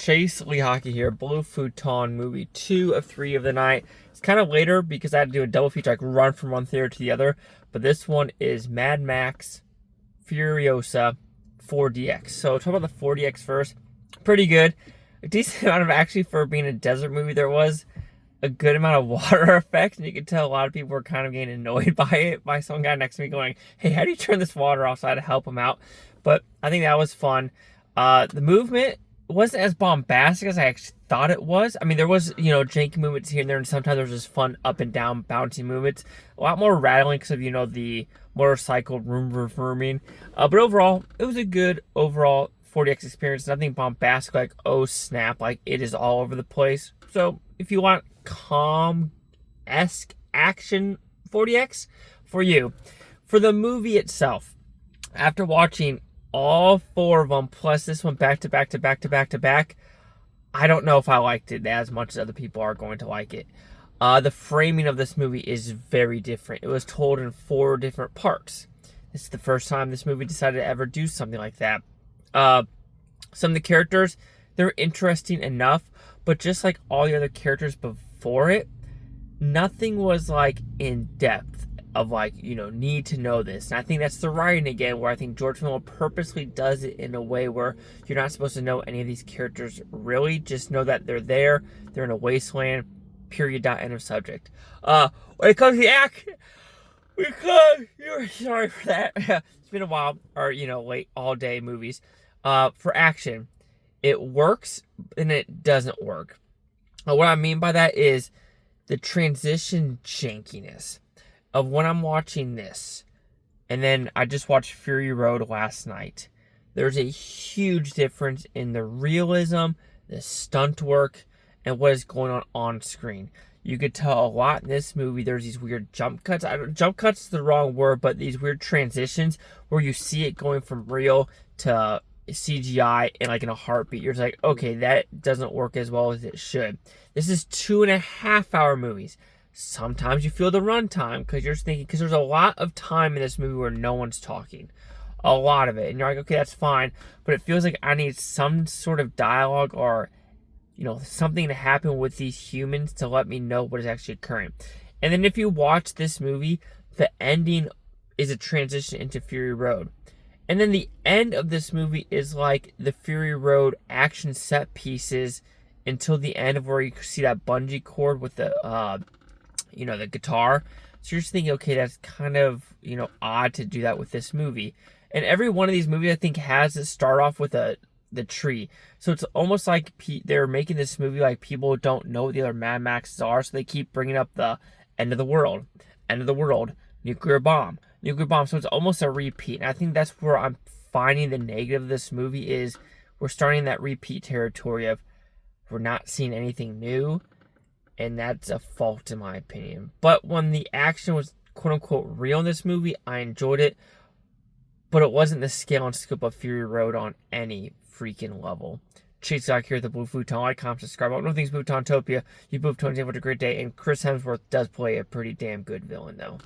Chase Lee Hockey here, Blue Futon movie 2 of 3 of the night. It's kind of later because I had to do a double feature, like run from one theater to the other. But this one is Mad Max Furiosa 4DX. So talk about the 4DX first. Pretty good. A decent amount of action for being a desert movie. There was a good amount of water effects, and you could tell a lot of people were kind of getting annoyed by it, by some guy next to me going, hey, how do you turn this water off? So I had to help him out. But I think that was fun. The movement wasn't as bombastic as I actually thought it was. I mean, there was, janky movements here and there, and sometimes there was just fun up and down bouncy movements. A lot more rattling because of, the motorcycle vrooming. But overall, it was a good overall 4DX experience. Nothing bombastic like, oh snap, like it is all over the place. So if you want calm-esque action 4DX, for you. For the movie itself, after watching all 4 of them, plus this one back to back, I don't know if I liked it as much as other people are going to like it. The framing of this movie is very different. It was told in 4 different parts. This is the first time this movie decided to ever do something like that. Some of the characters, they're interesting enough, but just like all the other characters before it, nothing was like in depth of like, need to know this. And I think that's the writing again, where I think George Miller purposely does it in a way where you're not supposed to know any of these characters really. Just know that they're there, they're in a wasteland, period, dot, end of subject. When it comes to the act, because you're sorry for that. It's been a while, or late all day movies. For action, it works and it doesn't work. What I mean by that is the transition jankiness of when I'm watching this, and then I just watched Fury Road last night. There's a huge difference in the realism, the stunt work, and what is going on screen. You could tell a lot in this movie. There's these weird jump cuts. Jump cuts is the wrong word, but these weird transitions where you see it going from real to CGI in like in a heartbeat. You're just like, okay, that doesn't work as well as it should. This is 2.5-hour movies. Sometimes you feel the runtime because you're thinking, because there's a lot of time in this movie where no one's talking. A lot of it. And you're like, okay, that's fine. But it feels like I need some sort of dialogue or, something to happen with these humans to let me know what is actually occurring. And then if you watch this movie, the ending is a transition into Fury Road. And then the end of this movie is like the Fury Road action set pieces until the end of where you see that bungee cord with the, the guitar. So you're just thinking, okay, that's kind of, odd to do that with this movie. And every one of these movies, I think, has to start off with the tree. So it's almost like they're making this movie like people don't know what the other Mad Maxes are, so they keep bringing up the end of the world, nuclear bomb. So it's almost a repeat. And I think that's where I'm finding the negative of this movie is we're starting that repeat territory of we're not seeing anything new. And that's a fault in my opinion. But when the action was quote unquote real in this movie, I enjoyed it. But it wasn't the scale and scope of Fury Road on any freaking level. Chase Saga here at the Blue Futon. Like, comment, subscribe. All things Futontopia. You Blue Futons have a great day. And Chris Hemsworth does play a pretty damn good villain though.